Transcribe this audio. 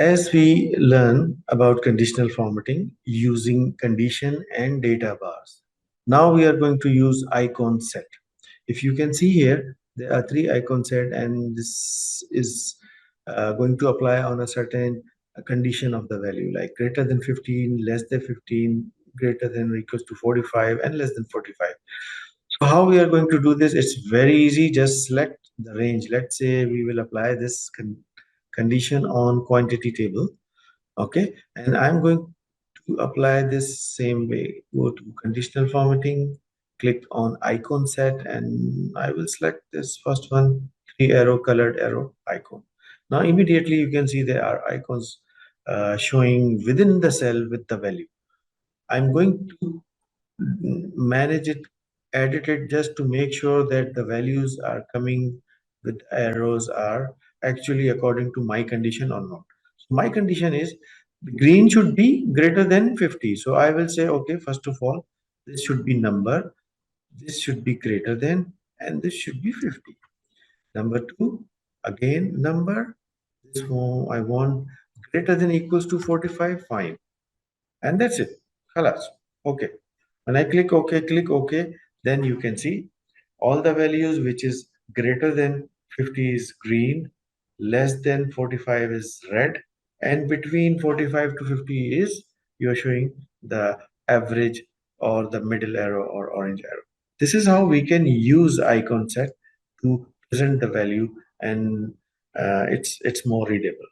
As we learn about conditional formatting using condition and data bars, now we are going to use icon set. If you can see here, there are three icon set, and this is going to apply on a certain condition of the value, like greater than 15, less than 15, greater than or equals to 45, and less than 45. So how we are going to do this? It's very easy. Just select the range. Let's say we will apply this condition on quantity table. Okay, and I'm going to apply this same way. Go to conditional formatting, click on icon set, and I will select this first one, three arrow colored arrow icon. Now immediately you can see there are icons showing within the cell with the value. I'm going to manage it, edit it just to make sure that the values are coming with arrows are actually according to my condition or not. So my condition is the green should be greater than 50. So I will say, okay, first of all, this should be number, this should be greater than, and this should be 50. Number two, again, number, this one I want greater than equals to 45, fine. And that's it. Khalas. Okay. When I click OK, then you can see all the values which is greater than 50 is green, less than 45 is red, and between 45 to 50 is you're showing the average or the middle arrow or orange arrow. This is how we can use icon set to present the value, and it's more readable.